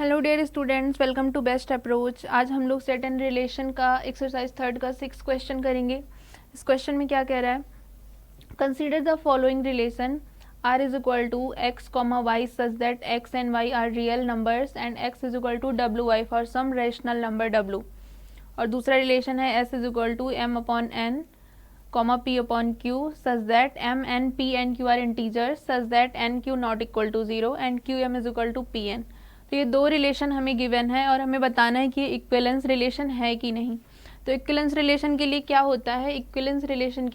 Hello dear students, welcome to best approach. आज हम लोग सेट एंड रिलेशन का एक्सरसाइज 3 का 6 क्वेश्चन करेंगे। इस क्वेश्चन में क्या कह रहा है, consider the following relation r is equal to X comma Y such that x and y are real numbers and x is equal to WY for some rational number W। और दूसरा relation है s is equal to m upon n comma p upon q such that m and p and q are integers such that n q not equal to 0 and q m is equal to p n। तो ये दो relation हमें given है और हमें बताना है कि ये इक्विवेलेंस रिलेशन है कि नहीं। तो इक्विवेलेंस रिलेशन के लिए क्या होता है, इक्विवेलेंस रिलेशन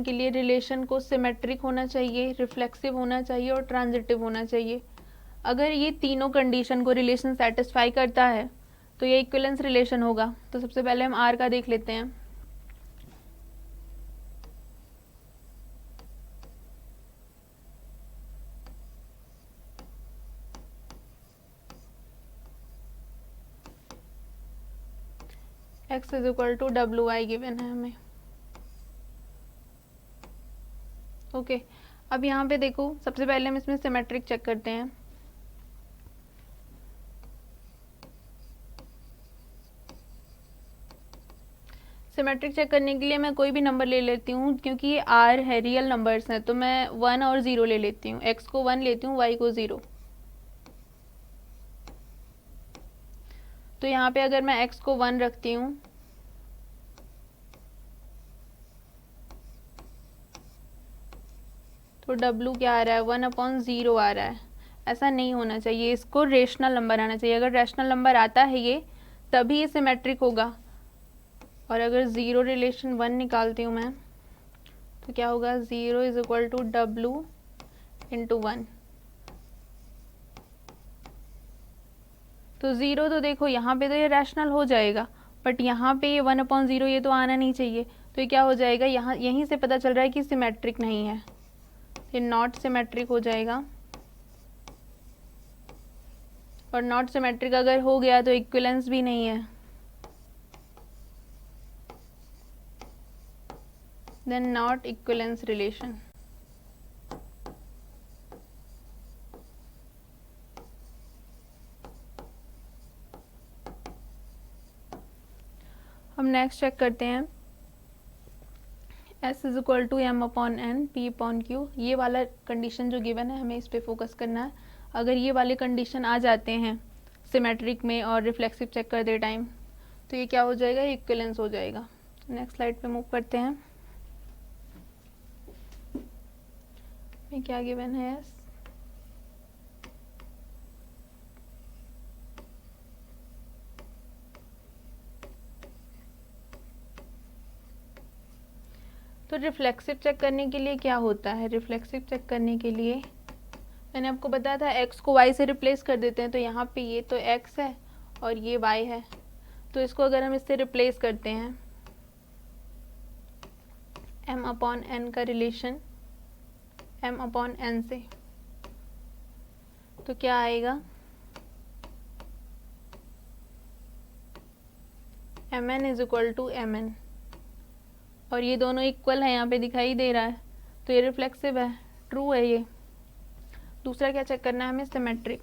के लिए रिलेशन को सिमेट्रिक होना चाहिए, रिफ्लेक्सिव होना चाहिए और ट्रांजिटिव होना चाहिए। अगर ये तीनों कंडीशन को रिलेशन सेटिस्फाई करता है तो ये इक्विवेलेंस रिलेशन होगा। तो सबसे पहले हम आर का देख लेते हैं। x is equal to WI given है हमें। ओके अब यहाँ पे देखो, सबसे पहले हम इसमें सिमेट्रिक चेक करते हैं। सिमेट्रिक चेक करने के लिए मैं कोई भी नंबर ले लेती हूँ, क्योंकि ये आर है, रियल नंबर्स हैं, तो मैं 1 और 0 ले लेती हूँ। x को 1 लेती हूँ, y को 0। तो यहाँ पे अगर मैं x को 1 रखती हूँ तो W क्या आ रहा है, 1/0 आ रहा है। ऐसा नहीं होना चाहिए, इसको रेशनल नंबर आना चाहिए। अगर रैशनल नंबर आता है ये, तभी ये सिमेट्रिक होगा। और अगर 0 रिलेशन 1 निकालती हूँ मैं, तो क्या होगा, 0 is equal to W into 1। तो 0 तो देखो यहाँ पे तो ये रैशनल हो जाएगा, बट यहाँ पे ये 1/0 ये तो आना नहीं चाहिए। तो ये क्या हो जाएगा, यहाँ यहीं से पता चल रहा है कि सिमेट्रिक नहीं है, ये नॉट सिमेट्रिक हो जाएगा। और नॉट सिमेट्रिक अगर हो गया तो इक्विवेलेंस भी नहीं है, देन नॉट इक्विवेलेंस रिलेशन। हम नेक्स्ट चेक करते हैं। s is equal to m upon n p upon q। ये वाला कंडीशन जो गिवन है हमें इस पे फोकस करना है। अगर ये वाले कंडीशन आ जाते हैं सिमेट्रिक में और रिफ्लेक्सिव चेक करते टाइम, तो ये क्या हो जाएगा, इक्विवेलेंस हो जाएगा। नेक्स्ट स्लाइड पे मूव करते हैं। में क्या गिवन है, s तो रिफ्लेक्सिव चेक करने के लिए क्या होता है, रिफ्लेक्सिव चेक करने के लिए मैंने आपको बताया था x को y से रिप्लेस कर देते हैं। तो यहाँ पे ये तो x है और ये y है, तो इसको अगर हम इससे रिप्लेस करते हैं, m अपॉन n का रिलेशन m अपॉन n से, तो क्या आएगा, mn is equal to mn। और ये दोनों इक्वल है, यहाँ पे दिखाई दे रहा है, तो ये रिफ्लेक्सिव है, ट्रू है ये। दूसरा क्या चेक करना है हमें, सिमेट्रिक।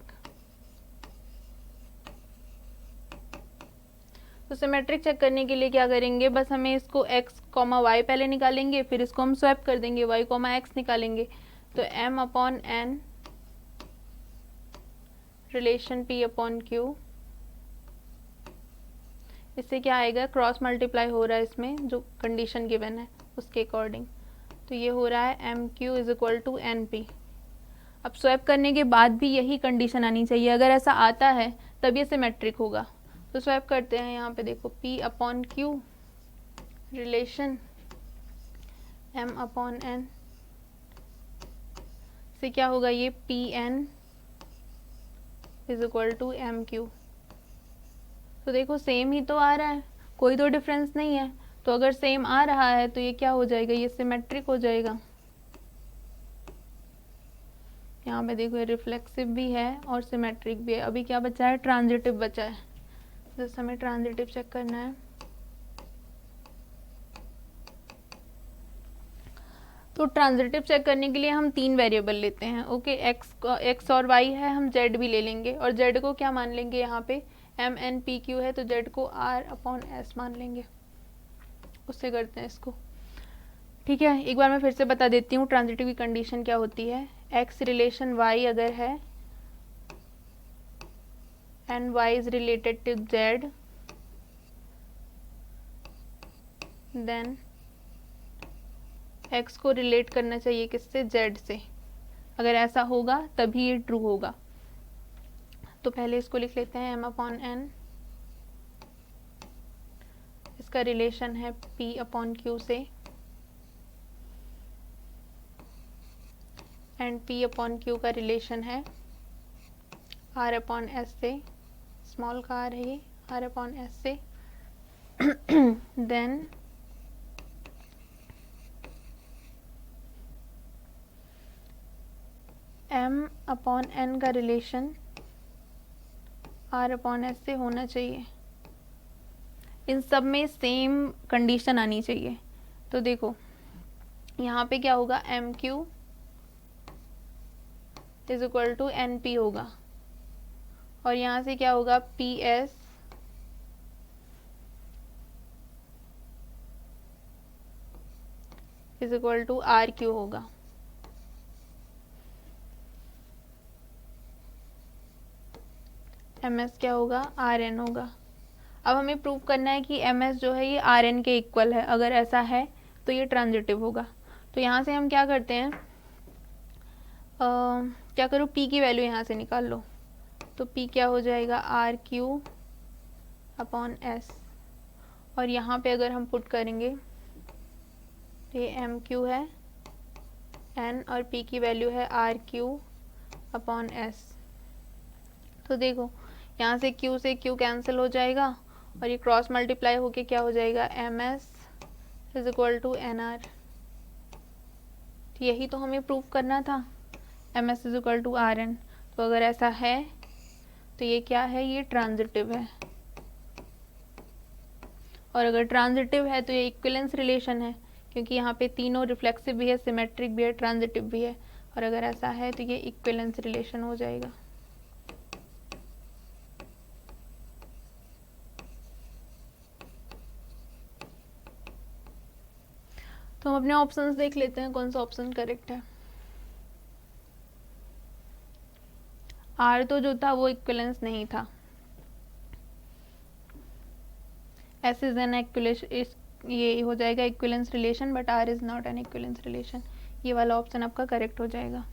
तो सिमेट्रिक चेक करने के लिए क्या करेंगे, बस हमें इसको x कॉमा वाई पहले निकालेंगे, फिर इसको हम स्वैप कर देंगे, y कॉमा एक्स निकालेंगे। तो m upon n relation p upon q, इससे क्या आएगा, क्रॉस मल्टीप्लाई हो रहा है इसमें जो कंडीशन गिवन है उसके अकॉर्डिंग। तो ये हो रहा है m q is equal to n p. अब स्वैप करने के बाद भी यही कंडीशन आनी चाहिए, अगर ऐसा आता है तब ये सिमेट्रिक होगा। तो स्वैप करते हैं, यहाँ पे देखो p upon q relation m upon n से क्या होगा, ये p n is equal to m q. तो देखो सेम ही तो आ रहा है, कोई तो डिफरेंस नहीं है। तो अगर सेम आ रहा है तो ये क्या हो जाएगा, ये सिमेट्रिक हो जाएगा। यहाँ पे देखो ये रिफ्लेक्सिव भी है और सिमेट्रिक भी है। अभी क्या बचा है, ट्रांजिटिव बचा है, जैसे हमें ट्रांजिटिव चेक करना है। तो ट्रांजिटिव चेक करने के लिए हम 3 वेरिएबल लेते हैं। ओके, एक्स और वाई है, हम जेड भी ले लेंगे और जेड को क्या मान लेंगे, यहाँ पे एम एन पी क्यू है तो जेड को आर अपॉन एस मान लेंगे। उससे करते हैं इसको। ठीक है, एक बार मैं फिर से बता देती हूँ ट्रांजिटिव की कंडीशन क्या होती है। एक्स रिलेशन वाई अगर है and y is related to z, then x को रिलेट करना चाहिए किससे, जेड से। अगर ऐसा होगा तभी ये ट्रू होगा। तो पहले इसको लिख लेते हैं एम अपॉन एन, इसका रिलेशन है पी अपॉन क्यू से एंड पी अपॉन क्यू का रिलेशन है आर अपॉन एस से, स्मॉल का आर है ये, आर अपॉन एस से। देन एम अपॉन एन का रिलेशन आर अपॉन एस से होना चाहिए। इन सब में सेम कंडीशन आनी चाहिए। तो देखो यहाँ पे क्या होगा, m q is equal to n p होगा और यहाँ से क्या होगा, p s is equal to r q होगा। एम एस क्या होगा, आर एन होगा। अब हमें प्रूव करना है कि एम एस जो है ये आर एन के इक्वल है। अगर ऐसा है तो ये ट्रांजिटिव होगा। तो यहाँ से हम क्या करते हैं, क्या करो, पी की वैल्यू यहाँ से निकाल लो। तो पी क्या हो जाएगा, आर क्यू अपॉन एस, और यहाँ पे अगर हम पुट करेंगे तो ये एम क्यू है एन और पी की वैल्यू है आर क्यू अपॉन एस। तो देखो यहाँ से क्यू कैंसिल हो जाएगा और ये क्रॉस मल्टीप्लाई होके क्या हो जाएगा, m s is equal to n r. यही तो हमें प्रूव करना था, m s is equal to r n. तो अगर ऐसा है तो ये क्या है, ये ट्रांजिटिव है। और अगर ट्रांजिटिव है तो ये इक्विवेलेंस रिलेशन है, क्योंकि यहाँ पे तीनों रिफ्लेक्सिव भी है, सिमेट्रिक भी है, ट्रांजिटिव भी है। और अगर ऐसा है तो ये इक्विवेलेंस रिलेशन हो जाएगा। तो हम अपने ऑप्शंस देख लेते हैं कौन सा ऑप्शन करेक्ट है। आर तो जो था वो इक्विवेलेंस नहीं था। एस इज एन इक्विवेलेंस, ये हो जाएगा equivalence relation, but r is not an equivalence relation. ये वाला ऑप्शन आपका करेक्ट हो जाएगा।